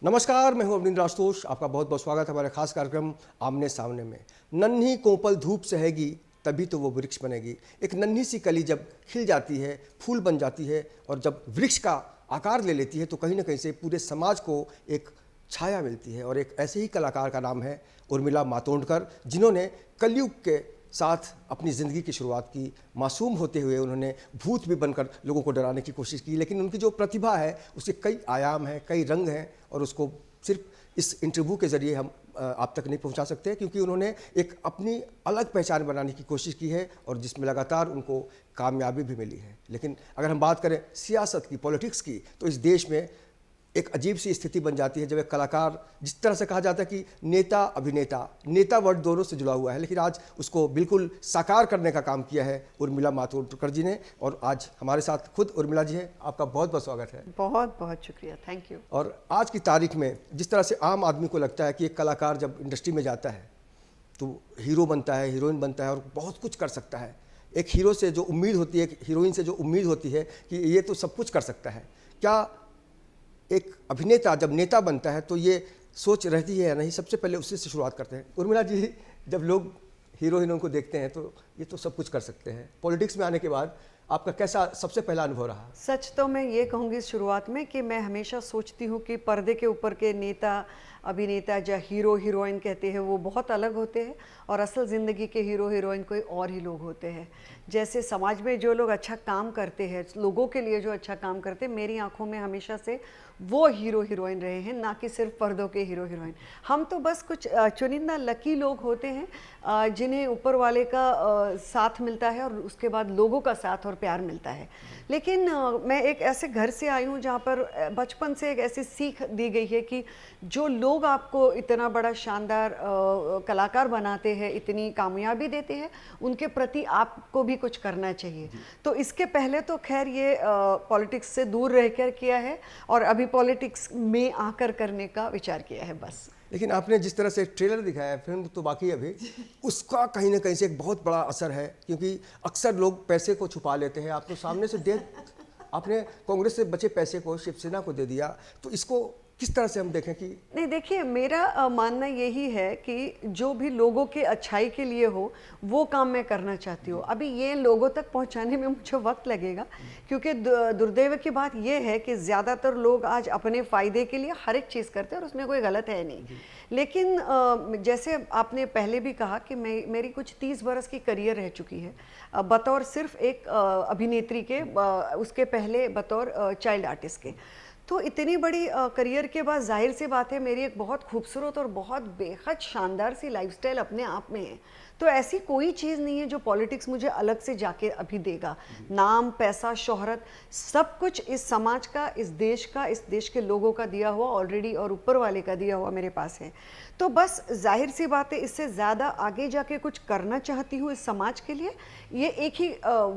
नमस्कार, मैं हूं अरविंद राजतोष। आपका बहुत बहुत स्वागत है हमारे खास कार्यक्रम आमने सामने में। नन्ही कोपल धूप सहेगी तभी तो वो वृक्ष बनेगी। एक नन्ही सी कली जब खिल जाती है, फूल बन जाती है और जब वृक्ष का आकार ले लेती है तो कहीं ना कहीं से पूरे समाज को एक छाया मिलती है। और एक ऐसे ही कलाकार का नाम है उर्मिला मातोंडकर, जिन्होंने कलयुग के साथ अपनी ज़िंदगी की शुरुआत की। मासूम होते हुए उन्होंने भूत भी बनकर लोगों को डराने की कोशिश की, लेकिन उनकी जो प्रतिभा है उसके कई आयाम हैं, कई रंग हैं और उसको सिर्फ इस इंटरव्यू के ज़रिए हम आप तक नहीं पहुंचा सकते, क्योंकि उन्होंने एक अपनी अलग पहचान बनाने की कोशिश की है और जिसमें लगातार उनको कामयाबी भी मिली है। लेकिन अगर हम बात करें सियासत की, पॉलिटिक्स की, तो इस देश में एक अजीब सी स्थिति बन जाती है जब एक कलाकार, जिस तरह से कहा जाता है कि नेता अभिनेता, नेता वर्ड दोनों से जुड़ा हुआ है, लेकिन आज उसको बिल्कुल साकार करने का काम किया है उर्मिला मातोंडकर जी ने। और आज हमारे साथ खुद उर्मिला जी हैं। आपका बहुत बहुत स्वागत है। बहुत बहुत शुक्रिया, थैंक यू। और आज की तारीख में जिस तरह से आम आदमी को लगता है कि एक कलाकार जब इंडस्ट्री में जाता है तो हीरो बनता है, हीरोइन बनता है और बहुत कुछ कर सकता है। एक हीरो से जो उम्मीद होती है, एक हीरोइन से जो उम्मीद होती है कि ये तो सब कुछ कर सकता है, क्या एक अभिनेता जब नेता बनता है तो ये सोच रहती है या नहीं? सबसे पहले उसी से शुरुआत करते हैं। उर्मिला जी, जब लोग हीरो हीरोइन को देखते हैं तो ये तो सब कुछ कर सकते हैं, पॉलिटिक्स में आने के बाद आपका कैसा सबसे पहला अनुभव रहा? सच तो मैं ये कहूँगी शुरुआत में कि मैं हमेशा सोचती हूँ कि पर्दे के ऊपर के नेता अभिनेता या हीरो हीरोइन कहते हैं वो बहुत अलग होते हैं और असल ज़िंदगी के हीरो हीरोइन कोई और ही लोग होते हैं। जैसे समाज में जो लोग अच्छा काम करते हैं, लोगों के लिए जो अच्छा काम करते हैं, मेरी आंखों में हमेशा से वो हीरो हीरोइन रहे हैं, ना कि सिर्फ पर्दों के हीरो हीरोइन। हम तो बस कुछ चुनिंदा लकी लोग होते हैं जिन्हें ऊपर वाले का साथ मिलता है और उसके बाद लोगों का साथ और प्यार मिलता है। लेकिन मैं एक ऐसे घर से आई हूँ जहाँ पर बचपन से एक ऐसी सीख दी गई है कि जो लोग आपको इतना बड़ा शानदार कलाकार बनाते हैं, इतनी कामयाबी देते हैं, उनके प्रति आपको भी कुछ करना चाहिए। तो इसके पहले तो खैर ये पॉलिटिक्स से दूर रहकर किया है और अभी पॉलिटिक्स में आकर करने का विचार किया है बस। लेकिन आपने जिस तरह से ट्रेलर दिखाया है, फिल्म तो बाकी अभी, उसका कहीं ना कहीं से एक बहुत बड़ा असर है, क्योंकि अक्सर लोग पैसे को छुपा लेते हैं। आप तो सामने से आपने कांग्रेस से बचे पैसे को शिवसेना को दे दिया, तो इसको किस तरह से हम देखें कि नहीं? देखिए, मेरा मानना यही है कि जो भी लोगों के अच्छाई के लिए हो वो काम मैं करना चाहती हूँ। अभी ये लोगों तक पहुँचाने में मुझे वक्त लगेगा, क्योंकि दुर्दैव की बात ये है कि ज़्यादातर लोग आज अपने फ़ायदे के लिए हर एक चीज़ करते हैं और उसमें कोई गलत है नहीं। लेकिन जैसे आपने पहले भी कहा कि मेरी कुछ 30 बरस की करियर रह चुकी है बतौर सिर्फ एक अभिनेत्री के, उसके पहले बतौर चाइल्ड आर्टिस्ट के। तो इतनी बड़ी करियर के बाद जाहिर सी बात है मेरी एक बहुत खूबसूरत और बहुत बेहद शानदार सी लाइफस्टाइल अपने आप में है। तो ऐसी कोई चीज़ नहीं है जो पॉलिटिक्स मुझे अलग से जाके अभी देगा। नाम, पैसा, शोहरत, सब कुछ इस समाज का, इस देश के लोगों का दिया हुआ ऑलरेडी और ऊपर वाले का दिया हुआ मेरे पास है। तो बस जाहिर सी बात है, इससे ज़्यादा आगे जाके कुछ करना चाहती हूँ इस समाज के लिए। ये एक ही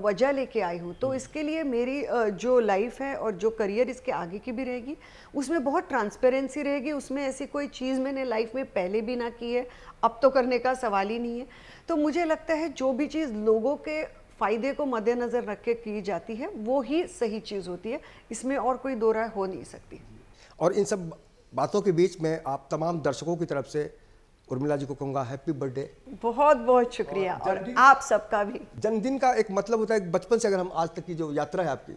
वजह लेके आई हूँ। तो इसके लिए मेरी जो लाइफ है और जो करियर इसके आगे की भी रहेगी, उसमें बहुत ट्रांसपेरेंसी रहेगी। उसमें ऐसी कोई चीज़ मैंने लाइफ में पहले भी ना की है, अब तो करने का सवाल ही नहीं है। तो मुझे लगता है जो भी चीज़ लोगों के फ़ायदे को मद्देनज़र रख के की जाती है वो ही सही चीज़ होती है, इसमें और कोई दो राय हो नहीं सकती। और इन सब बातों के बीच में आप तमाम दर्शकों की तरफ से उर्मिला जी को कहूँगा हैप्पी बर्थडे। बहुत बहुत शुक्रिया और आप सबका भी। जन्मदिन का एक मतलब होता है, बचपन से अगर हम आज तक की जो यात्रा है आपकी,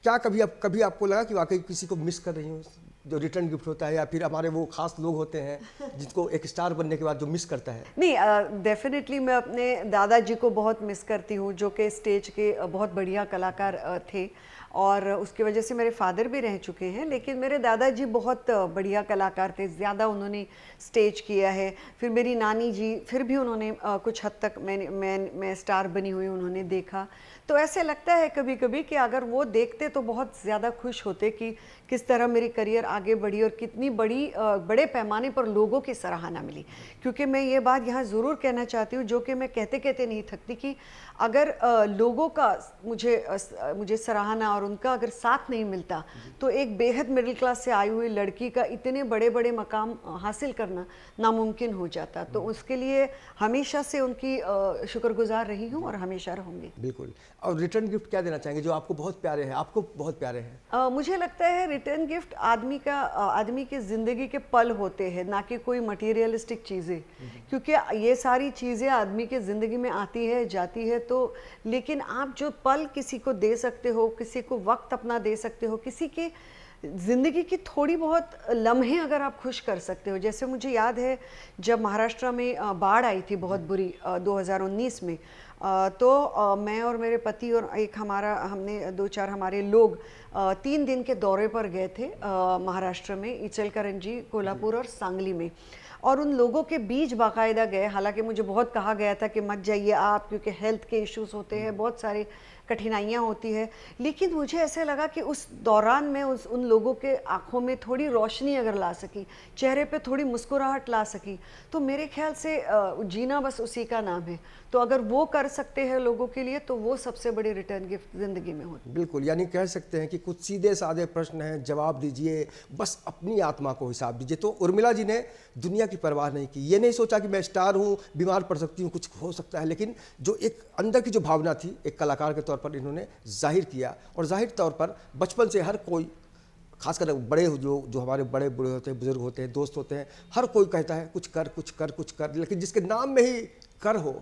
क्या कभी आपको लगा कि वाकई किसी को मिस कर रही हूँ, जो रिटर्न गिफ्ट होता है, या फिर हमारे वो खास लोग होते हैं जिसको एक स्टार बनने के बाद जो मिस करता है? नहीं, डेफिनेटली मैं अपने दादाजी को बहुत मिस करती हूँ, जो कि स्टेज के बहुत बढ़िया कलाकार थे और उसकी वजह से मेरे फादर भी रह चुके हैं। लेकिन मेरे दादाजी बहुत बढ़िया कलाकार थे, ज़्यादा उन्होंने स्टेज किया है। फिर मेरी नानी जी, फिर भी उन्होंने कुछ हद तक मैं स्टार बनी हुई उन्होंने देखा। तो ऐसे लगता है कभी कभी कि अगर वो देखते तो बहुत ज़्यादा खुश होते कि किस तरह मेरी करियर आगे बढ़ी और कितनी बड़े पैमाने पर लोगों की सराहना मिली। क्योंकि मैं ये बात यहाँ ज़रूर कहना चाहती हूँ, जो कि मैं कहते कहते नहीं थकती, कि अगर लोगों का मुझे सराहना और उनका अगर साथ नहीं मिलता तो एक बेहद मिडिल क्लास से आई हुई लड़की का इतने बड़े बड़े मकाम हासिल करना नामुमकिन हो जाता। तो उसके लिए हमेशा से उनकी शुक्रगुजार रही हूँ और हमेशा रहूँगी। बिल्कुल। और रिटर्न गिफ्ट क्या देना चाहेंगे जो आपको बहुत प्यारे हैं, आपको बहुत प्यारे हैं? मुझे लगता है रिटर्न गिफ्ट आदमी की ज़िंदगी के पल होते हैं, ना कि कोई मटेरियलिस्टिक चीज़ें, क्योंकि ये सारी चीज़ें आदमी के ज़िंदगी में आती है जाती है, तो लेकिन आप जो पल किसी को दे सकते हो, किसी को वक्त अपना दे सकते हो, किसी के ज़िंदगी की थोड़ी बहुत लम्हे अगर आप खुश कर सकते हो। जैसे मुझे याद है जब महाराष्ट्र में बाढ़ आई थी बहुत बुरी 2019 में, तो मैं और मेरे पति और एक हमने 2-4 हमारे लोग 3 दिन के दौरे पर गए थे महाराष्ट्र में, इचलकरंजी, कोल्हापुर और सांगली में, और उन लोगों के बीच बाकायदा गए। हालांकि मुझे बहुत कहा गया था कि मत जाइए आप, क्योंकि हेल्थ के इश्यूज होते हैं, बहुत सारे कठिनाइयाँ होती है, लेकिन मुझे ऐसा लगा कि उस दौरान मैं उन लोगों के आंखों में थोड़ी रोशनी अगर ला सकी, चेहरे पे थोड़ी मुस्कुराहट ला सकी, तो मेरे ख्याल से जीना बस उसी का नाम है। तो अगर वो कर सकते हैं लोगों के लिए, तो वो सबसे बड़ी रिटर्न गिफ्ट ज़िंदगी में होती है। बिल्कुल, यानी कह सकते हैं कि कुछ सीधे साधे प्रश्न हैं, जवाब दीजिए, बस अपनी आत्मा को हिसाब दीजिए। तो उर्मिला जी ने दुनिया की परवाह नहीं की, ये नहीं सोचा कि मैं स्टार हूँ, बीमार पड़ सकती हूँ, कुछ हो सकता है, लेकिन जो एक अंदर की जो भावना थी एक कलाकार के तौर पर इन्होंने जाहिर किया। और जाहिर तौर पर बचपन से हर कोई, खासकर बड़े जो हमारे बड़े बूढ़े होते हैं, बुजुर्ग होते हैं, दोस्त होते हैं, हर कोई कहता है कुछ कर कुछ कर कुछ कर, लेकिन जिसके नाम में ही कर हो,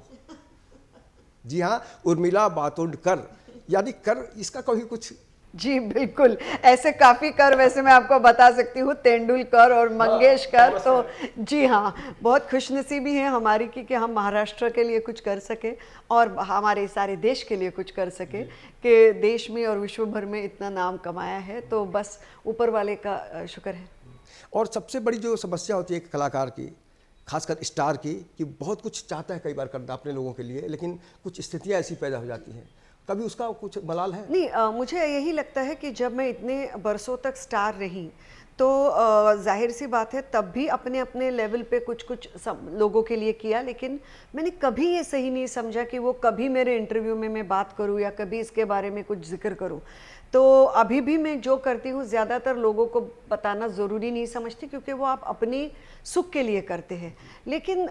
जी हाँ, उर्मिला बातोंड कर, यानी कर, इसका कभी कुछ। जी बिल्कुल, ऐसे काफ़ी कर वैसे मैं आपको बता सकती हूँ, तेंदुलकर और मंगेशकर, तो जी हाँ, बहुत खुशनसीबी है हमारी कि हम महाराष्ट्र के लिए कुछ कर सके और हमारे सारे देश के लिए कुछ कर सके, कि देश में और विश्व भर में इतना नाम कमाया है, तो बस ऊपर वाले का शुक्र है। और सबसे बड़ी जो समस्या होती है एक कलाकार की, खासकर स्टार की, कि बहुत कुछ चाहता है कई बार करना अपने लोगों के लिए, लेकिन कुछ स्थितियाँ ऐसी पैदा हो जाती हैं, कभी उसका कुछ मलाल है? नहीं, मुझे यही लगता है कि जब मैं इतने बरसों तक स्टार रही, तो जाहिर सी बात है तब भी अपने अपने लेवल पे कुछ कुछ लोगों के लिए किया, लेकिन मैंने कभी ये सही नहीं समझा कि वो कभी मेरे इंटरव्यू में मैं बात करूं या कभी इसके बारे में कुछ जिक्र करूं। तो अभी भी मैं जो करती हूँ ज़्यादातर लोगों को बताना ज़रूरी नहीं समझती, क्योंकि वो आप अपनी सुख के लिए करते हैं। लेकिन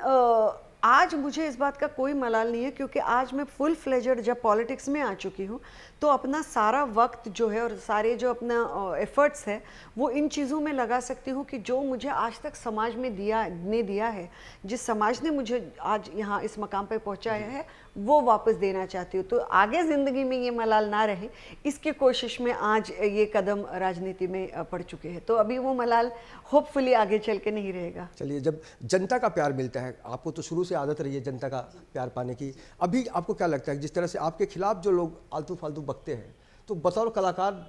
आज मुझे इस बात का कोई मलाल नहीं है, क्योंकि आज मैं फुल फ्लेजड जब पॉलिटिक्स में आ चुकी हूँ, तो अपना सारा वक्त जो है और सारे जो अपना एफर्ट्स है वो इन चीज़ों में लगा सकती हूँ कि जो मुझे आज तक समाज में दिया है, जिस समाज ने मुझे आज यहाँ इस मकाम पे पहुँचाया है, वो वापस देना चाहती हूँ। तो आगे ज़िंदगी में ये मलाल ना रहे, इसकी कोशिश में आज ये कदम राजनीति में पड़ चुके हैं, तो अभी वो मलाल होपफुली आगे चल के नहीं रहेगा। चलिए, जब जनता का प्यार मिलता है, आपको तो शुरू से आदत रही है जनता का प्यार पाने की, अभी आपको क्या लगता है जिस तरह से आपके खिलाफ जो लोग आलतू फालतू बकते हैं, तो बतौर कलाकार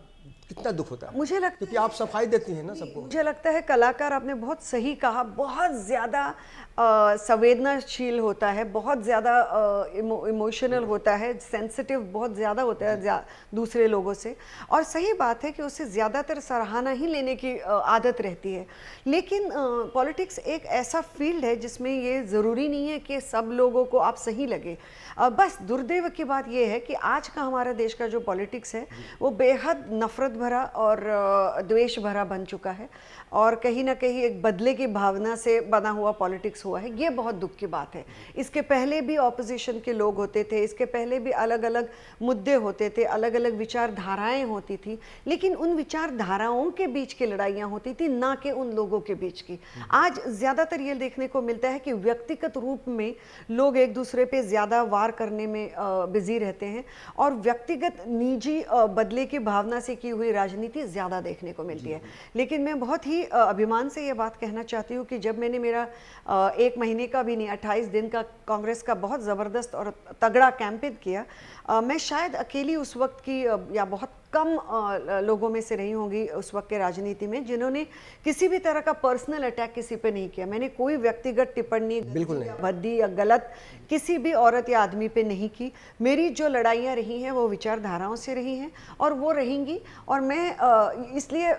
कितना दुख होता है? मुझे लगता है, क्योंकि आप सफाई देती हैं ना सबको। मुझे लगता है कलाकार, आपने बहुत सही कहा, बहुत ज़्यादा संवेदनशील होता है, बहुत ज़्यादा इमोशनल होता है, सेंसिटिव बहुत ज़्यादा होता है दूसरे लोगों से, और सही बात है कि उसे ज़्यादातर सराहना ही लेने की आदत रहती है। लेकिन पॉलिटिक्स एक ऐसा फील्ड है जिसमें ये ज़रूरी नहीं है कि सब लोगों को आप सही लगे। बस दुर्दैव की बात यह है कि आज का हमारा देश का जो पॉलिटिक्स है वो बेहद नफ़रत भरा और द्वेष भरा बन चुका है, और कहीं ना कहीं एक बदले की भावना से बना हुआ पॉलिटिक्स हुआ है। ये बहुत दुख की बात है। इसके पहले भी ऑपोजिशन के लोग होते थे, इसके पहले भी अलग अलग मुद्दे होते थे, अलग अलग विचारधाराएं होती थी, लेकिन उन विचारधाराओं के बीच की लड़ाइयाँ होती थी, ना कि उन लोगों के बीच की। आज ज़्यादातर ये देखने को मिलता है कि व्यक्तिगत रूप में लोग एक दूसरे पे ज़्यादा वार करने में बिजी रहते हैं, और व्यक्तिगत निजी बदले की भावना से की हुई राजनीति ज़्यादा देखने को मिलती है। लेकिन मैं बहुत ही अभिमान से ये बात कहना चाहती हूँ कि जब मैंने मेरा 1 महीने का भी नहीं 28 दिन का कांग्रेस का बहुत ज़बरदस्त और तगड़ा कैंपेन किया, मैं शायद अकेली उस वक्त की या बहुत कम लोगों में से रही होंगी उस वक्त के राजनीति में जिन्होंने किसी भी तरह का पर्सनल अटैक किसी पे नहीं किया। मैंने कोई व्यक्तिगत टिप्पणी, बिल्कुल नहीं, भद्दी या गलत किसी भी औरत या आदमी पे नहीं की। मेरी जो लड़ाइयाँ रही हैं वो विचारधाराओं से रही हैं और वो रहेंगी। और मैं इसलिए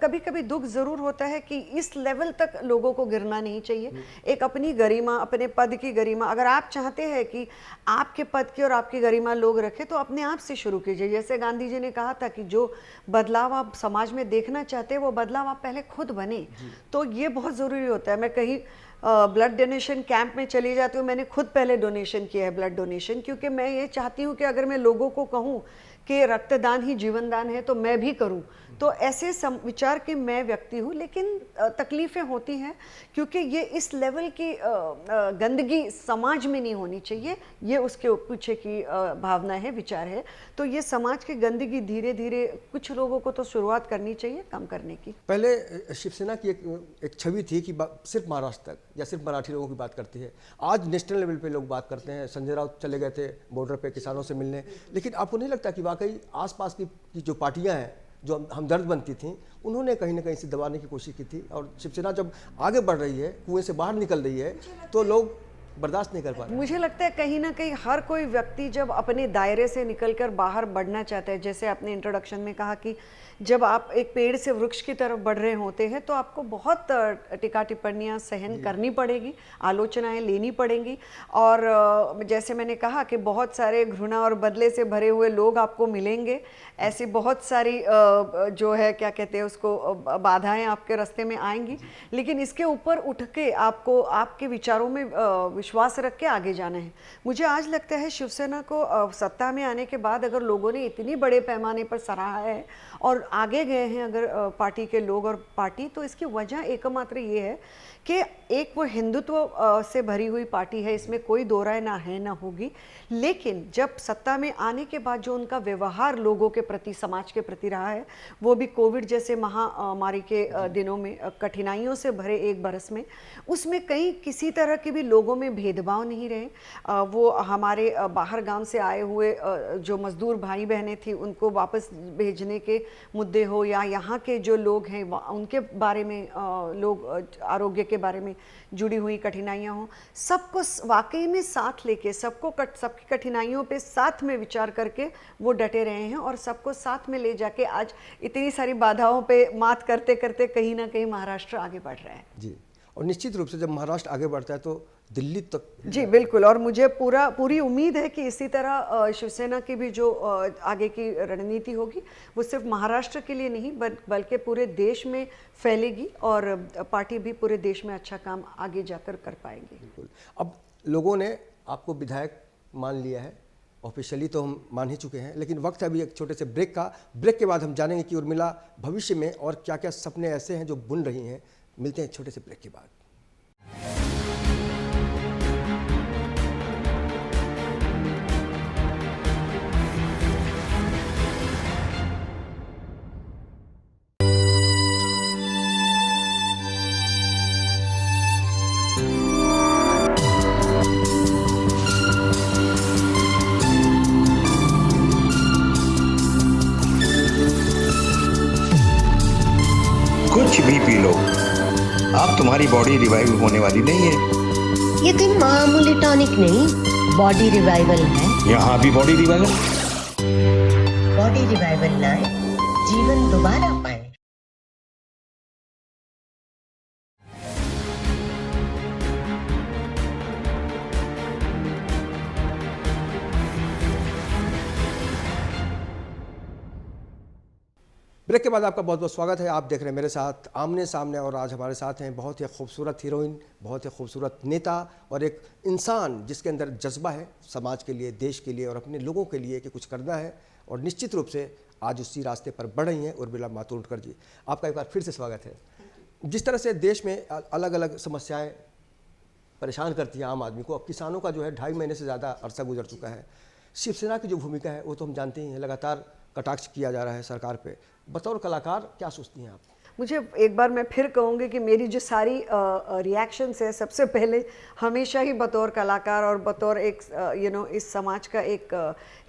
कभी कभी दुख ज़रूर होता है कि इस लेवल तक लोगों को गिरना नहीं चाहिए। एक अपनी गरिमा, अपने पद की गरिमा, अगर आप चाहते हैं कि आपके पद की और आपकी गरिमा लोग रखें तो अपने आप से शुरू कीजिए। जैसे गांधी जी ने कहा था कि जो बदलाव आप समाज में देखना चाहते हैं वो बदलाव आप पहले खुद बने, तो ये बहुत ज़रूरी होता है। मैं कहीं ब्लड डोनेशन कैंप में चली जाती हूँ, मैंने खुद पहले डोनेशन किया है, ब्लड डोनेशन, क्योंकि मैं ये चाहती हूँ कि अगर मैं लोगों को कहूँ कि रक्तदान ही जीवन दान है तो मैं भी करूं, तो ऐसे विचार के मैं व्यक्ति हूँ, लेकिन तकलीफ़ें होती हैं क्योंकि ये इस लेवल की गंदगी समाज में नहीं होनी चाहिए, ये उसके पीछे की भावना है, विचार है। तो ये समाज की गंदगी धीरे धीरे कुछ लोगों को तो शुरुआत करनी चाहिए कम करने की। पहले शिवसेना की एक छवि थी कि सिर्फ महाराष्ट्र तक या सिर्फ मराठी लोगों की बात करती है। आज नेशनल लेवल पे लोग बात करते हैं। संजय राउत चले गए थे बॉर्डर पे किसानों से मिलने, लेकिन आपको नहीं लगता कि वाकई आसपास की जो पार्टियां हैं जो हमदर्द बनती थीं, उन्होंने कहीं ना कहीं से दबाने की कोशिश की थी, और शिवसेना जब आगे बढ़ रही है, कुएं से बाहर निकल रही है, तो लोग बर्दाश्त नहीं कर पा रहे। मुझे लगता है कहीं ना कहीं हर कोई व्यक्ति जब अपने दायरे से निकलकर बाहर बढ़ना चाहता है, जैसे आपने इंट्रोडक्शन में कहा कि जब आप एक पेड़ से वृक्ष की तरफ बढ़ रहे होते हैं तो आपको बहुत टिक्का टिप्पणियां सहन करनी पड़ेगी, आलोचनाएं लेनी पड़ेंगी, और जैसे मैंने कहा कि बहुत सारे घृणा और बदले से भरे हुए लोग आपको मिलेंगे। ऐसी बहुत सारी जो है क्या कहते हैं उसको बाधाएं आपके रास्ते में आएंगी, लेकिन इसके ऊपर उठ के आपको आपके विचारों में विश्वास रख के आगे जाना है। मुझे आज लगता है शिवसेना को सत्ता में आने के बाद अगर लोगों ने इतनी बड़े पैमाने पर सराहा है और आगे गए हैं अगर पार्टी के लोग और पार्टी, तो इसकी वजह एकमात्र ये है कि एक वो हिंदुत्व से भरी हुई पार्टी है, इसमें कोई दो राय ना है ना होगी, लेकिन जब सत्ता में आने के बाद जो उनका व्यवहार लोगों के प्रति, समाज के प्रति रहा है, वो भी कोविड जैसे महामारी के दिनों में, कठिनाइयों से भरे एक बरस में, उसमें कहीं किसी तरह के भी लोगों में भेदभाव नहीं रहे। वो हमारे बाहर गांव से आए हुए जो मजदूर भाई बहनें थी उनको वापस भेजने के मुद्दे हो, या यहाँ के जो लोग हैं उनके बारे में लोग आरोग्य के बारे में जुड़ी हुई कठिनाइयाँ हों, सबको वाकई में साथ लेके, सबकी कठिनाइयों पे साथ में विचार करके वो डटे रहे हैं, और सबको साथ में ले जाके आज इतनी सारी बाधाओं पे मात करते करते कहीं ना कहीं महाराष्ट्र आगे बढ़ रहा है। जी, और निश्चित रूप से जब महाराष्ट्र आगे बढ़ता है तो दिल्ली तक। जी बिल्कुल, और मुझे पूरी उम्मीद है कि इसी तरह शिवसेना की भी जो आगे की रणनीति होगी वो सिर्फ महाराष्ट्र के लिए नहीं बल्कि पूरे देश में फैलेगी, और पार्टी भी पूरे देश में अच्छा काम आगे जाकर कर पाएंगी। बिल्कुल। अब लोगों ने आपको विधायक मान लिया है, ऑफिशियली तो हम मान ही चुके हैं, लेकिन वक्त है अभी एक छोटे से ब्रेक का। ब्रेक के बाद हम जानेंगे कि उर्मिला भविष्य में और क्या क्या सपने ऐसे हैं जो बुन रही हैं। मिलते हैं छोटे से ब्रेक के बाद। कुछ भी पी लो, अब तुम्हारी बॉडी रिवाइव होने वाली नहीं है। ये कोई मामूली टॉनिक नहीं, बॉडी रिवाइवल है। यहाँ भी बॉडी रिवाइवल। बॉडी रिवाइवल लाए, जीवन दोबारा पाए। ब्रेक के बाद आपका बहुत बहुत स्वागत है। आप देख रहे हैं मेरे साथ आमने सामने, और आज हमारे साथ हैं बहुत ही खूबसूरत हीरोइन, बहुत ही खूबसूरत नेता, और एक इंसान जिसके अंदर जज्बा है समाज के लिए, देश के लिए और अपने लोगों के लिए कि कुछ करना है, और निश्चित रूप से आज उसी रास्ते पर बढ़ रही हैं उर्मिला मातोंडकर जी। आपका एक बार फिर से स्वागत है। जिस तरह से देश में अलग अलग समस्याएँ परेशान करती हैं आम आदमी को, अब किसानों का जो है 2.5 महीने से ज़्यादा अरसा गुजर चुका है। शिवसेना की जो भूमिका है वो तो हम जानते ही हैं, लगातार कटाक्ष किया जा रहा है सरकार पे। बतौर कलाकार क्या सोचती हैं आप? मुझे एक बार मैं फिर कहूँगी कि मेरी जो सारी रिएक्शंस है सबसे पहले हमेशा ही बतौर कलाकार और बतौर एक इस समाज का एक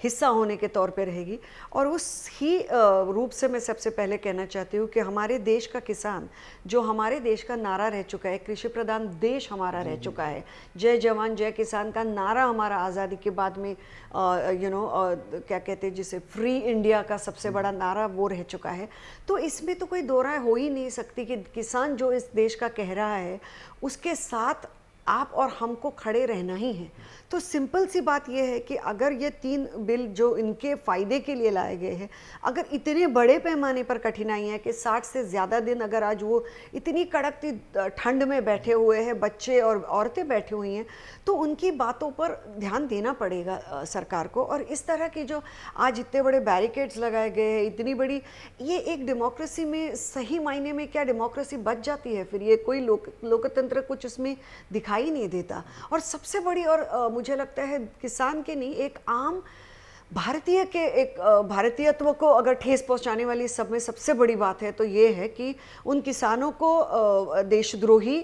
हिस्सा होने के तौर पे रहेगी, और उस ही रूप से मैं सबसे पहले कहना चाहती हूँ कि हमारे देश का किसान, जो हमारे देश का नारा रह चुका है, कृषि प्रधान देश हमारा रह चुका है, जय जवान जय किसान का नारा हमारा आज़ादी के बाद में क्या कहते हैं जिसे फ्री इंडिया का सबसे बड़ा नारा वो रह चुका है। तो इसमें तो कोई दो राय हो ही नहीं सकती कि किसान जो इस देश का कह रहा है उसके साथ आप और हमको खड़े रहना ही है। तो सिंपल सी बात यह है कि अगर ये 3 बिल जो इनके फ़ायदे के लिए लाए गए हैं, अगर इतने बड़े पैमाने पर कठिनाइयाँ कि 60 से ज़्यादा दिन अगर आज वो इतनी कड़कती ठंड में बैठे हुए हैं, बच्चे और औरतें बैठी हुई हैं, तो उनकी बातों पर ध्यान देना पड़ेगा सरकार को। और इस तरह की जो आज इतने बड़े बैरिकेड्स लगाए गए हैं, इतनी बड़ी, ये एक डेमोक्रेसी में सही मायने में क्या डेमोक्रेसी बच जाती है? फिर ये कोई लोकतंत्र कुछ उसमें दिखाई नहीं देता। और सबसे बड़ी, और मुझे लगता है किसान के नहीं, एक आम भारतीय के एक भारतीयत्व को अगर ठेस पहुंचाने वाली सब में सबसे बड़ी बात है तो ये है कि उन किसानों को देशद्रोही,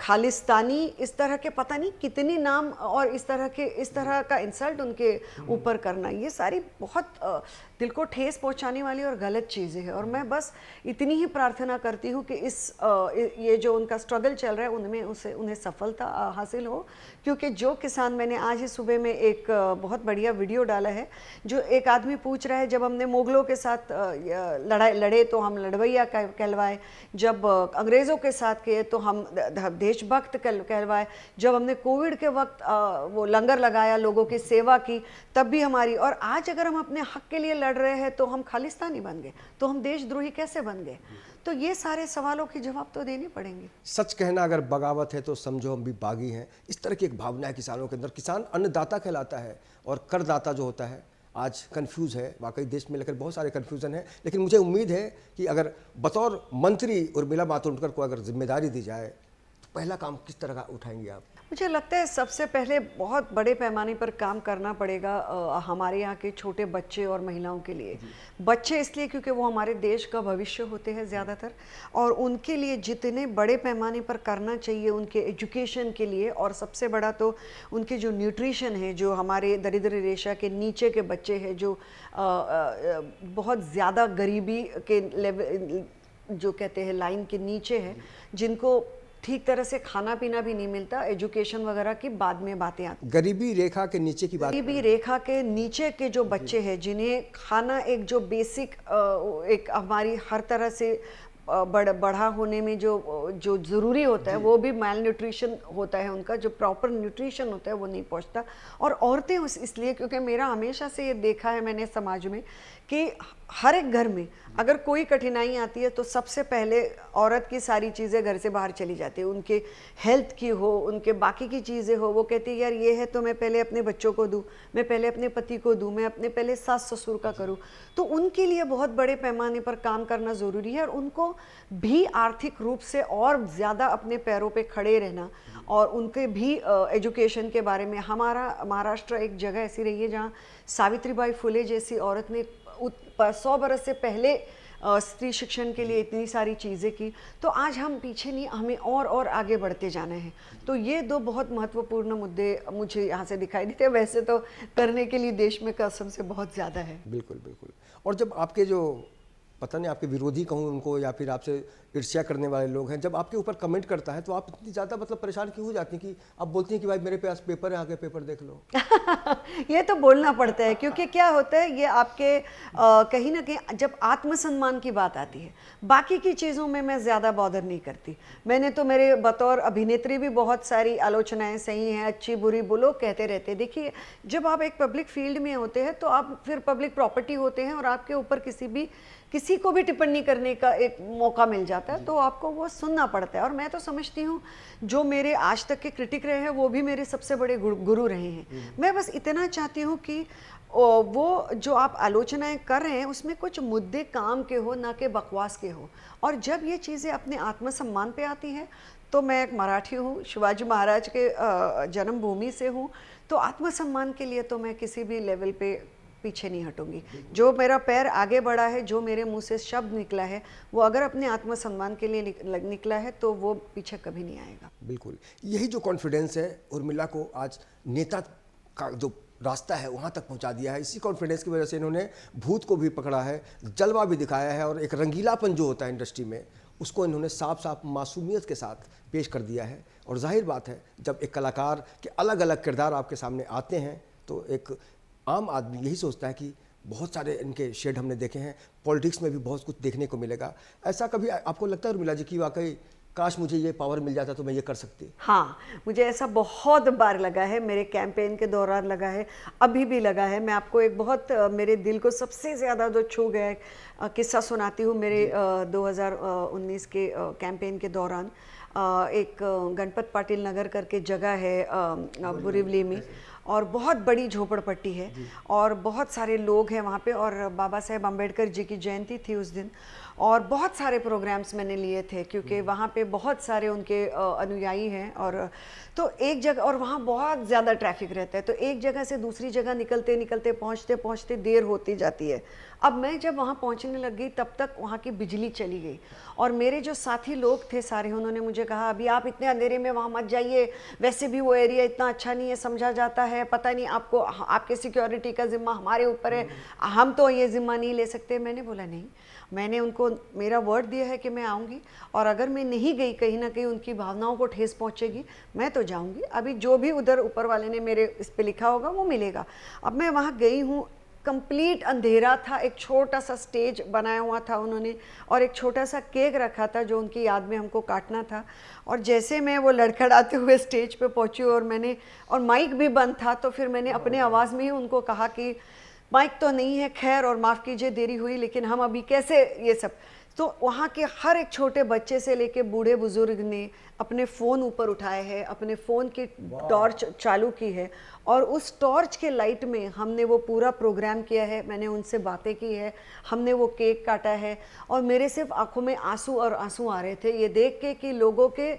खालिस्तानी, इस तरह के पता नहीं कितने नाम और इस तरह का इंसल्ट उनके ऊपर करना, ये सारी बहुत दिल को ठेस पहुंचाने वाली और गलत चीज़ें हैं। और मैं बस इतनी ही प्रार्थना करती हूँ कि ये जो उनका स्ट्रगल चल रहा है उनमें उन्हें सफलता हासिल हो। क्योंकि जो किसान, मैंने आज ही सुबह में एक बहुत बढ़िया वीडियो डाला है, जो एक आदमी पूछ रहा है, जब हमने मुगलों के साथ लड़े तो हम लड़वैया कहलवाए, जब अंग्रेज़ों के साथ किए तो हम देशभक्त कहलवाए, जब हमने कोविड के वक्त वो लंगर लगाया, लोगों की सेवा की, तब भी हमारी, और आज अगर हम अपने हक के लिए लड़ रहे हैं तो हम खालिस्तानी बन गए, तो हम देशद्रोही कैसे बन गए? तो ये सारे सवालों के जवाब तो देने पड़ेंगे। सच कहना अगर बगावत है तो समझो हम भी बागी हैं, इस तरह की एक भावना है किसानों के अंदर। किसान अन्नदाता कहलाता है और करदाता जो होता है आज कंफ्यूज है। वाकई देश में लेकर बहुत सारे कन्फ्यूज़न है, लेकिन मुझे उम्मीद है कि अगर बतौर मंत्री उर्मिला मातोंडकर को अगर जिम्मेदारी दी जाए तो पहला काम किस तरह का उठाएंगे आप? मुझे लगता है सबसे पहले बहुत बड़े पैमाने पर काम करना पड़ेगा हमारे यहाँ के छोटे बच्चे और महिलाओं के लिए। बच्चे इसलिए क्योंकि वो हमारे देश का भविष्य होते हैं ज़्यादातर, और उनके लिए जितने बड़े पैमाने पर करना चाहिए उनके एजुकेशन के लिए, और सबसे बड़ा तो उनके जो न्यूट्रिशन है, जो हमारे दरिद्र रेखा के नीचे के बच्चे हैं, जो बहुत ज़्यादा गरीबी के लेवल, जो कहते हैं लाइन के नीचे है, जिनको ठीक तरह से खाना पीना भी नहीं मिलता, एजुकेशन वगैरह की बाद में बातें आती। गरीबी रेखा के नीचे की बात, गरीबी रेखा के नीचे के जो बच्चे हैं, जिन्हें खाना एक जो बेसिक एक हमारी हर तरह से बढ़ा होने में जो ज़रूरी होता है, वो भी माल न्यूट्रिशन होता है, उनका जो प्रॉपर न्यूट्रिशन होता है वो नहीं पहुंचता। और औरतें इसलिए, क्योंकि मेरा हमेशा से ये देखा है मैंने समाज में कि हर एक घर में अगर कोई कठिनाई आती है तो सबसे पहले औरत की सारी चीज़ें घर से बाहर चली जाती है। उनके हेल्थ की हो, उनके बाकी की चीज़ें हो, वो कहती है यार ये है तो मैं पहले अपने बच्चों को दूँ, मैं पहले अपने पति को दूँ, मैं अपने पहले सास ससुर का करूँ। तो उनके लिए बहुत बड़े पैमाने पर काम करना ज़रूरी है, और उनको भी आर्थिक रूप से और ज़्यादा अपने पैरों पर खड़े रहना, और उनके भी एजुकेशन के बारे में। हमारा महाराष्ट्र एक जगह ऐसी रही है जहाँ सावित्रीबाई फुले जैसी औरत ने 100 बरस से पहले स्त्री शिक्षण के लिए इतनी सारी चीज़ें की। तो आज हम पीछे नहीं, हमें और आगे बढ़ते जाना है। तो ये दो बहुत महत्वपूर्ण मुद्दे मुझे यहाँ से दिखाई देते हैं। वैसे तो करने के लिए देश में कसम से बहुत ज़्यादा है। बिल्कुल बिल्कुल। और जब आपके जो पता नहीं आपके विरोधी कहूँ उनको, या फिर आपसे ईर्ष्या करने वाले लोग हैं, जब आपके ऊपर कमेंट करता है तो आप इतनी ज़्यादा मतलब परेशान क्यों हो जाती हैं कि आप बोलती हैं कि भाई मेरे पास पेपर है, आके पेपर देख लो? ये तो बोलना पड़ता है, क्योंकि क्या होता है ये आपके कहीं ना कहीं जब आत्मसम्मान की बात आती है, बाकी की चीज़ों में मैं ज़्यादा बॉदर नहीं करती। मैंने तो मेरे बतौर अभिनेत्री भी बहुत सारी आलोचनाएं सही हैं, अच्छी बुरी बोलो कहते रहते। देखिए जब आप एक पब्लिक फील्ड में होते हैं तो आप फिर पब्लिक प्रॉपर्टी होते हैं, और आपके ऊपर किसी को भी टिप्पणी करने का एक मौका मिल जाता है, तो आपको वो सुनना पड़ता है। और मैं तो समझती हूँ जो मेरे आज तक के क्रिटिक रहे हैं वो भी मेरे सबसे बड़े गुरु रहे हैं। मैं बस इतना चाहती हूँ कि वो जो आप आलोचनाएं कर रहे हैं उसमें कुछ मुद्दे काम के हो, ना कि बकवास के हो। और जब ये चीज़ें अपने आत्मसम्मान पे आती हैं, तो मैं एक मराठी हूँ, शिवाजी महाराज के जन्मभूमि से हूँ, तो आत्मसम्मान के लिए तो मैं किसी भी लेवल पे पीछे नहीं हटूंगी। जो मेरा पैर आगे बढ़ा है, जो मेरे मुंह से शब्द निकला है, वो अगर अपने आत्मसम्मान के लिए निकला है तो वो पीछे कभी नहीं आएगा। बिल्कुल, यही जो कॉन्फिडेंस है उर्मिला को आज नेता का जो रास्ता है वहाँ तक पहुँचा दिया है। इसी कॉन्फिडेंस की वजह से इन्होंने भूत को भी पकड़ा है, जलवा भी दिखाया है, और एक रंगीलापन जो होता है इंडस्ट्री में उसको इन्होंने साफ साफ मासूमियत के साथ पेश कर दिया है। और जाहिर बात है जब एक कलाकार के अलग अलग किरदार आपके सामने आते हैं तो एक आम आदमी यही सोचता है कि बहुत सारे इनके शेड हमने देखे हैं, पॉलिटिक्स में भी बहुत कुछ देखने को मिलेगा। ऐसा कभी आपको लगता है उर्मिला जी की वाकई काश मुझे ये पावर मिल जाता तो मैं ये कर सकती। हाँ, मुझे ऐसा बहुत बार लगा है, मेरे कैंपेन के दौरान लगा है, अभी भी लगा है। मैं आपको एक बहुत मेरे दिल को सबसे ज़्यादा जो छू गया है किस्सा सुनाती हूँ। मेरे 2019 के कैंपेन के दौरान एक गणपत पाटिल नगर करके जगह है बोरीवली में, और बहुत बड़ी झोपड़पट्टी है और बहुत सारे लोग हैं वहाँ पे, और बाबा साहेब अम्बेडकर जी की जयंती थी उस दिन, और बहुत सारे प्रोग्राम्स मैंने लिए थे क्योंकि वहाँ पे बहुत सारे उनके अनुयायी हैं। और तो एक जगह, और वहाँ बहुत ज़्यादा ट्रैफिक रहता है, तो एक जगह से दूसरी जगह निकलते निकलते पहुँचते पहुँचते देर होती जाती है। अब मैं जब वहाँ पहुँचने लग गई तब तक वहाँ की बिजली चली गई, और मेरे जो साथी लोग थे सारे, उन्होंने मुझे कहा अभी आप इतने अंधेरे में वहाँ मत जाइए, वैसे भी वो एरिया इतना अच्छा नहीं है, समझा जाता है, पता नहीं आपको, आपके सिक्योरिटी का जिम्मा हमारे ऊपर है, हम तो ये जिम्मा नहीं ले सकते। मैंने बोला नहीं, मैंने उनको मेरा वर्ड दिया है कि मैं आऊँगी, और अगर मैं नहीं गई कहीं ना कहीं उनकी भावनाओं को ठेस पहुँचेगी, मैं तो जाऊँगी। अभी जो भी उधर ऊपर वाले ने मेरे इस पे लिखा होगा वो मिलेगा। अब मैं वहाँ गई हूँ, कंप्लीट अंधेरा था, एक छोटा सा स्टेज बनाया हुआ था उन्होंने, और एक छोटा सा केक रखा था जो उनकी याद में हमको काटना था। और जैसे मैं वो लड़खड़ाते हुए स्टेज पे पहुँची, और माइक भी बंद था, तो फिर मैंने अपने आवाज़ में ही उनको कहा कि माइक तो नहीं है, खैर, और माफ़ कीजिए देरी हुई, लेकिन हम अभी कैसे ये सब। तो वहाँ के हर एक छोटे बच्चे से लेके बूढ़े बुजुर्ग ने अपने फ़ोन ऊपर उठाए हैं, अपने फ़ोन की टॉर्च चालू की है, और उस टॉर्च के लाइट में हमने वो पूरा प्रोग्राम किया है। मैंने उनसे बातें की है, हमने वो केक काटा है, और मेरे सिर्फ आंखों में आंसू और आंसू आ रहे थे ये देख के कि लोगों के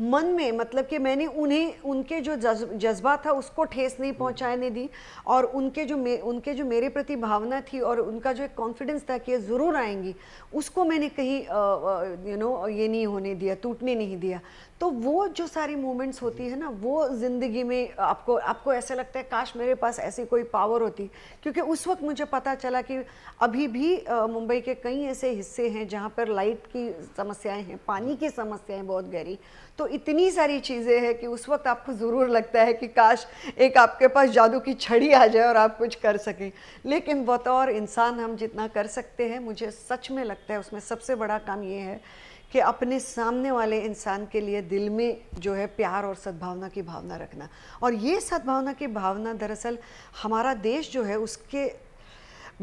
मन में, मतलब कि मैंने उन्हें, उनके जो जज्बा था उसको ठेस नहीं पहुंचाने दी, और उनके जो मेरे प्रति भावना थी और उनका जो एक कॉन्फिडेंस था कि ये ज़रूर आएंगी, उसको मैंने कहीं ये नहीं होने दिया, टूटने नहीं दिया। तो वो जो सारी मोमेंट्स होती है ना, वो ज़िंदगी में आपको ऐसा लगता है काश मेरे पास ऐसी कोई पावर होती, क्योंकि उस वक्त मुझे पता चला कि अभी भी मुंबई के कई ऐसे हिस्से हैं जहाँ पर लाइट की समस्याएं हैं, पानी की समस्याएं बहुत गहरी, तो इतनी सारी चीज़ें हैं कि उस वक्त आपको ज़रूर लगता है कि काश एक आपके पास जादू की छड़ी आ जाए और आप कुछ कर सकें। लेकिन बतौर इंसान हम जितना कर सकते हैं, मुझे सच में लगता है उसमें सबसे बड़ा काम ये है कि अपने सामने वाले इंसान के लिए दिल में जो है प्यार और सद्भावना की भावना रखना। और ये सद्भावना की भावना दरअसल हमारा देश जो है उसके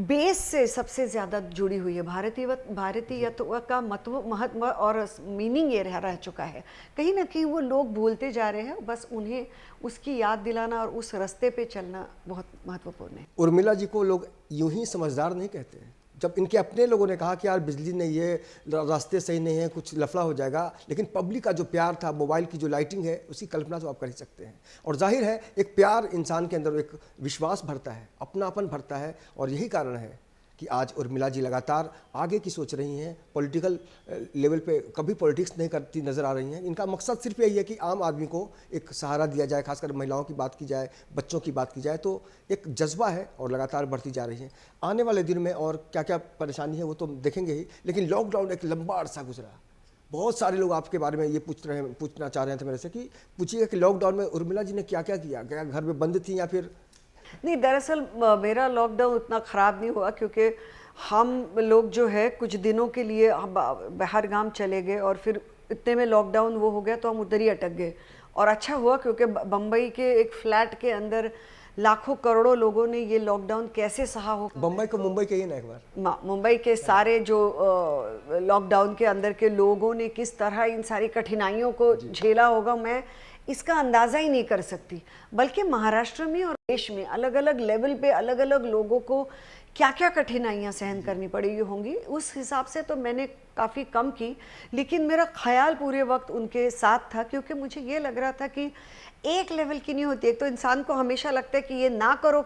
बेस से सबसे ज़्यादा जुड़ी हुई है। भारतीयत्व का महत्व और मीनिंग ये रह चुका है। कहीं ना कहीं वो लोग भूलते जा रहे हैं, बस उन्हें उसकी याद दिलाना और उस रास्ते पे चलना बहुत महत्वपूर्ण है। उर्मिला जी को लोग यूं ही समझदार नहीं कहते हैं। जब इनके अपने लोगों ने कहा कि यार बिजली नहीं है, रास्ते सही नहीं है, कुछ लफड़ा हो जाएगा, लेकिन पब्लिक का जो प्यार था, मोबाइल की जो लाइटिंग है, उसकी कल्पना तो आप कर ही सकते हैं। और जाहिर है एक प्यार इंसान के अंदर एक विश्वास भरता है, अपनापन भरता है, और यही कारण है कि आज उर्मिला जी लगातार आगे की सोच रही हैं, पॉलिटिकल लेवल पे कभी पॉलिटिक्स नहीं करती नज़र आ रही हैं। इनका मकसद सिर्फ यही है कि आम आदमी को एक सहारा दिया जाए, खासकर महिलाओं की बात की जाए, बच्चों की बात की जाए, तो एक जज्बा है और लगातार बढ़ती जा रही हैं। आने वाले दिन में और क्या क्या परेशानी है वो तो देखेंगे ही, लेकिन लॉकडाउन एक लंबा अरसा गुजरा। बहुत सारे लोग आपके बारे में ये पूछना चाह रहे थे मेरे से कि पूछिएगा कि लॉकडाउन में उर्मिला जी ने क्या क्या किया, क्या घर में बंद थी या फिर नहीं। दरअसल मेरा लॉकडाउन उतना ख़राब नहीं हुआ, क्योंकि हम लोग जो है कुछ दिनों के लिए बाहर गांव चले गए, और फिर इतने में लॉकडाउन वो हो गया तो हम उधर ही अटक गए। और अच्छा हुआ, क्योंकि बम्बई के एक फ्लैट के अंदर लाखों करोड़ों लोगों ने ये लॉकडाउन कैसे सहा हो। बम्बई को मुंबई कहिए ना एक बार। मुंबई के सारे जो लॉकडाउन के अंदर के लोगों ने किस तरह इन सारी कठिनाइयों को झेला होगा, मैं इसका अंदाज़ा ही नहीं कर सकती। बल्कि महाराष्ट्र में और देश में अलग अलग लेवल पे अलग अलग लोगों को क्या क्या कठिनाइयाँ सहन करनी पड़ी होंगी, उस हिसाब से तो मैंने काफ़ी कम की, लेकिन मेरा ख्याल पूरे वक्त उनके साथ था, क्योंकि मुझे ये लग रहा था कि एक लेवल की नहीं होती। एक तो इंसान को हमेशा लगता है कि ये ना करो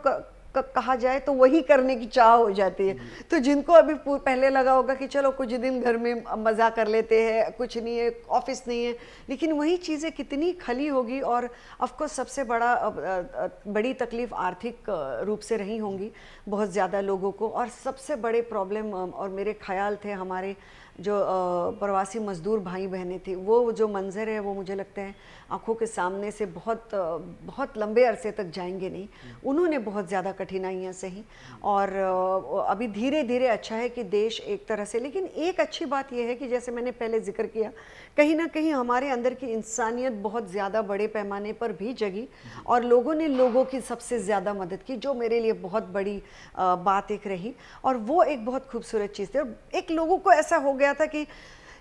कहा जाए तो वही करने की चाह हो जाती है। तो जिनको अभी पहले लगा होगा कि चलो कुछ दिन घर में मज़ा कर लेते हैं, कुछ नहीं है, ऑफिस नहीं है, लेकिन वही चीज़ें कितनी खली होगी। और ऑफकोर्स सबसे बड़ी तकलीफ़ आर्थिक रूप से रही होंगी बहुत ज़्यादा लोगों को। और सबसे बड़े प्रॉब्लम और मेरे ख्याल थे हमारे जो प्रवासी मजदूर भाई बहनें थी, वो जो मंज़र है वो मुझे लगता है आँखों के सामने से बहुत लंबे अरसे तक जाएंगे नहीं। उन्होंने बहुत ज़्यादा कठिनाइयाँ सही और अभी धीरे धीरे अच्छा है कि देश एक तरह से, लेकिन एक अच्छी बात यह है कि जैसे मैंने पहले जिक्र किया, कहीं ना कहीं हमारे अंदर की इंसानियत बहुत ज़्यादा बड़े पैमाने पर भी जगी और लोगों ने लोगों की सबसे ज़्यादा मदद की, जो मेरे लिए बहुत बड़ी बात एक रही और वो एक बहुत खूबसूरत चीज़ थी। और एक लोगों को ऐसा हो गया था कि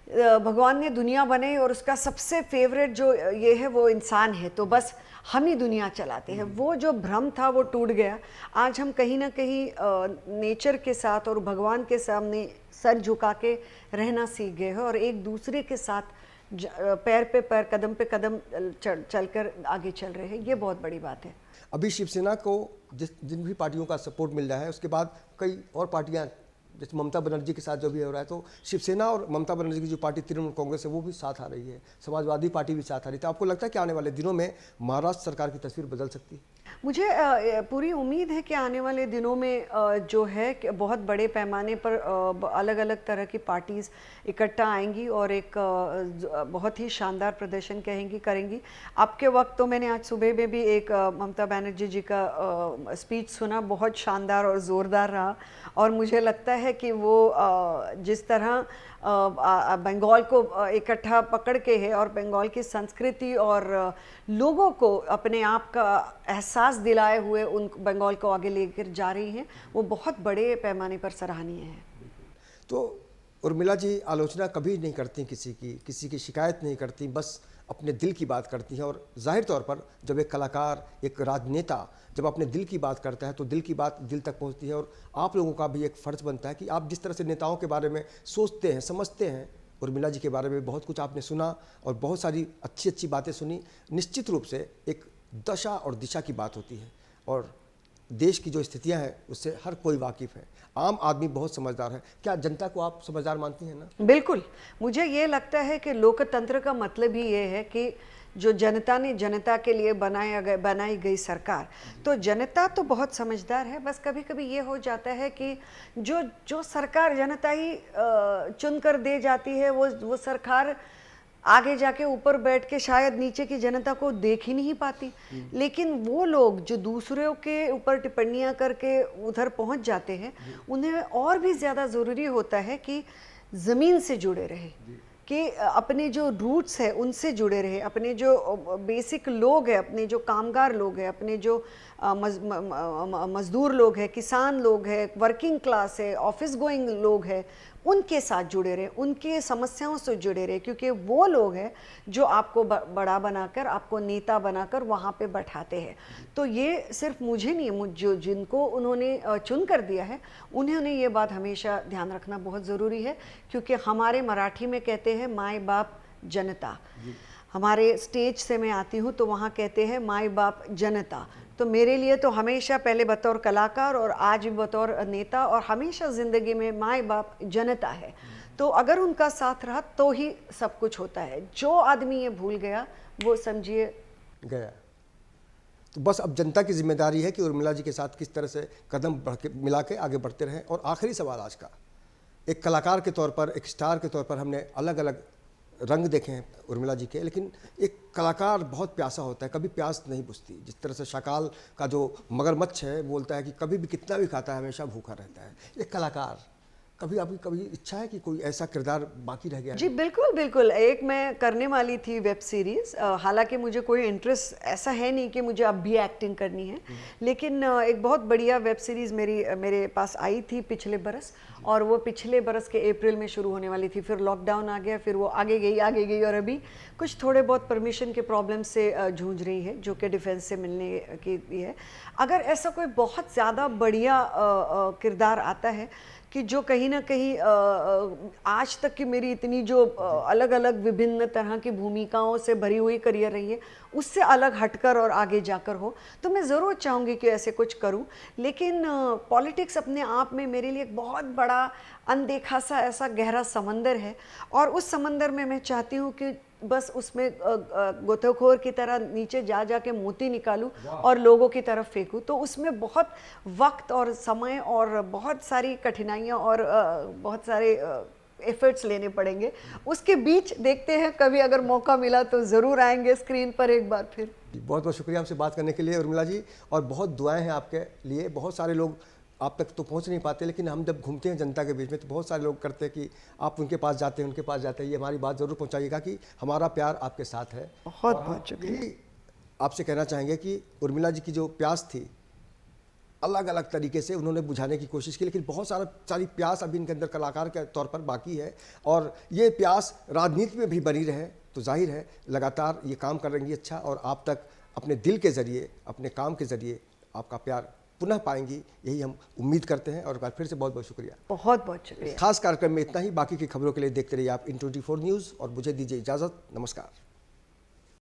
भगवान ने दुनिया बनाई और उसका सबसे फेवरेट जो ये है वो इंसान है, तो बस हम ही दुनिया चलाते हैं। वो जो भ्रम था वो टूट गया। आज हम कहीं ना कहीं नेचर के साथ और भगवान के सामने सर झुका के रहना सीख गए हैं और एक दूसरे के साथ पैर पे पैर, कदम पे कदम चलकर आगे चल रहे हैं। ये बहुत बड़ी बात है। अभी शिवसेना को जिन भी पार्टियों का सपोर्ट मिल रहा है, उसके बाद कई और पार्टियां, जैसे ममता बनर्जी के साथ जो भी हो रहा है, तो शिवसेना और ममता बनर्जी की जो पार्टी तृणमूल कांग्रेस है वो भी साथ आ रही है, समाजवादी पार्टी भी साथ आ रही है। तो आपको लगता है कि आने वाले दिनों में महाराष्ट्र सरकार की तस्वीर बदल सकती है? मुझे पूरी उम्मीद है कि आने वाले दिनों में जो है कि बहुत बड़े पैमाने पर अलग अलग तरह की पार्टीज़ इकट्ठा आएंगी और एक बहुत ही शानदार प्रदर्शन करेंगी। आपके वक्त तो मैंने आज सुबह में भी एक ममता बनर्जी जी का स्पीच सुना, बहुत शानदार और ज़ोरदार रहा और मुझे लगता है कि वो जिस तरह बंगाल को इकट्ठा पकड़ के है और बंगाल की संस्कृति और लोगों को अपने आप का एहसास दिलाए हुए उन बंगाल को आगे लेकर जा रही हैं, वो बहुत बड़े पैमाने पर सराहनीय है। तो उर्मिला जी आलोचना कभी नहीं करती, किसी की शिकायत नहीं करती, बस अपने दिल की बात करती हैं। और जाहिर तौर पर जब एक कलाकार, एक राजनेता जब अपने दिल की बात करता है तो दिल की बात दिल तक पहुंचती है। और आप लोगों का भी एक फ़र्ज़ बनता है कि आप जिस तरह से नेताओं के बारे में सोचते हैं, समझते हैं, उर्मिला जी के बारे में बहुत कुछ आपने सुना और बहुत सारी अच्छी अच्छी बातें सुनी। निश्चित रूप से एक दशा और दिशा की बात होती है और देश की जो स्थितियां हैं उससे हर कोई वाकिफ़ है। आम आदमी बहुत समझदार है। क्या जनता को आप समझदार मानती हैं ना? बिल्कुल, मुझे ये लगता है कि लोकतंत्र का मतलब ही ये है कि जो जनता ने जनता के लिए बनाई गई सरकार, तो जनता तो बहुत समझदार है। बस कभी कभी ये हो जाता है कि जो सरकार जनता ही चुन कर दे जाती है, वो सरकार आगे जाके ऊपर बैठ के शायद नीचे की जनता को देख ही नहीं पाती। लेकिन वो लोग जो दूसरों के ऊपर टिप्पणियां करके उधर पहुंच जाते हैं, उन्हें और भी ज़्यादा ज़रूरी होता है कि ज़मीन से जुड़े रहे, कि अपने जो रूट्स है उनसे जुड़े रहे, अपने जो बेसिक लोग हैं, अपने जो कामगार लोग हैं, अपने जो मजदूर लोग हैं, किसान लोग हैं, वर्किंग क्लास है, ऑफिस गोइंग लोग हैं, उनके साथ जुड़े रहे, उनके समस्याओं से जुड़े रहे, क्योंकि वो लोग हैं जो आपको बड़ा बनाकर, आपको नेता बनाकर वहाँ पे बैठाते हैं। तो ये सिर्फ मुझे नहीं, जो जिनको उन्होंने चुन कर दिया है, उन्होंने ये बात हमेशा ध्यान रखना बहुत ज़रूरी है। क्योंकि हमारे मराठी में कहते हैं माई बाप जनता, हमारे स्टेज से मैं आती हूँ तो वहाँ कहते हैं माई बाप जनता। तो मेरे लिए तो हमेशा पहले बतौर कलाकार और आज भी बतौर नेता और हमेशा ज़िंदगी में माई बाप जनता है। तो अगर उनका साथ रहा तो ही सब कुछ होता है। जो आदमी ये भूल गया वो समझिए गया। तो बस अब जनता की जिम्मेदारी है कि उर्मिला जी के साथ किस तरह से कदम मिला के आगे बढ़ते रहें। और आखिरी सवाल आज का, एक कलाकार के तौर पर, एक स्टार के तौर पर हमने अलग अलग रंग देखे हैं उर्मिला जी के, लेकिन एक कलाकार बहुत प्यासा होता है, कभी प्यास नहीं बुझती। जिस तरह से शाकाल का जो मगरमच्छ है बोलता है कि कभी भी कितना भी खाता है हमेशा भूखा रहता है, एक कलाकार कभी आपकी कभी इच्छा है कि कोई ऐसा किरदार बाकी रह गया है? जी बिल्कुल बिल्कुल। एक मैं करने वाली थी वेब सीरीज़, हालांकि मुझे कोई इंटरेस्ट ऐसा है नहीं कि मुझे अब भी एक्टिंग करनी है, लेकिन एक बहुत बढ़िया वेब सीरीज़ मेरे पास आई थी पिछले बरस, और वो पिछले बरस के अप्रैल में शुरू होने वाली थी। फिर लॉकडाउन आ गया, फिर वो आगे गई और अभी कुछ थोड़े बहुत परमिशन के प्रॉब्लम से जूझ रही है, जो कि डिफेंस से मिलने की भी है। अगर ऐसा कोई बहुत ज़्यादा बढ़िया किरदार आता है कि जो कहीं ना कहीं आज तक की मेरी इतनी जो अलग अलग विभिन्न तरह की भूमिकाओं से भरी हुई करियर रही है, उससे अलग हटकर और आगे जाकर हो, तो मैं ज़रूर चाहूँगी कि ऐसे कुछ करूँ। लेकिन पॉलिटिक्स अपने आप में मेरे लिए एक बहुत बड़ा अनदेखा सा ऐसा गहरा समंदर है, और उस समंदर में मैं चाहती हूँ कि बस उसमें गोताखोर की तरह नीचे जाके मोती निकालूं और लोगों की तरफ फेंकूं। तो उसमें बहुत वक्त और समय और बहुत सारी कठिनाइयां और बहुत सारे एफर्ट्स लेने पड़ेंगे। उसके बीच देखते हैं, कभी अगर मौका मिला तो ज़रूर आएंगे स्क्रीन पर एक बार फिर। बहुत बहुत शुक्रिया हमसे बात करने के लिए उर्मिला जी, और बहुत दुआएं हैं आपके लिए। बहुत सारे लोग आप तक तो पहुंच नहीं पाते, लेकिन हम जब घूमते हैं जनता के बीच में तो बहुत सारे लोग करते हैं कि आप उनके पास जाते हैं, उनके पास जाते हैं। ये हमारी बात ज़रूर पहुंचाइएगा कि हमारा प्यार आपके साथ है। बहुत बहुत शुक्रिया। यही आपसे कहना चाहेंगे कि उर्मिला जी की जो प्यास थी, अलग अलग तरीके से उन्होंने बुझाने की कोशिश की, लेकिन बहुत सारी प्यास अभी इनके अंदर कलाकार के तौर पर बाकी है, और ये प्यास राजनीति में भी बनी रहे तो जाहिर है लगातार ये काम करेंगी अच्छा, और आप तक अपने दिल के ज़रिए, अपने काम के ज़रिए आपका प्यार पुनः पाएंगी, यही हम उम्मीद करते हैं। और एक बार फिर से बहुत बहुत शुक्रिया। बहुत बहुत शुक्रिया। खास कार्यक्रम में इतना ही। बाकी की खबरों के लिए देखते रहिए आप इन 24 न्यूज़, और मुझे दीजिए इजाज़त। नमस्कार।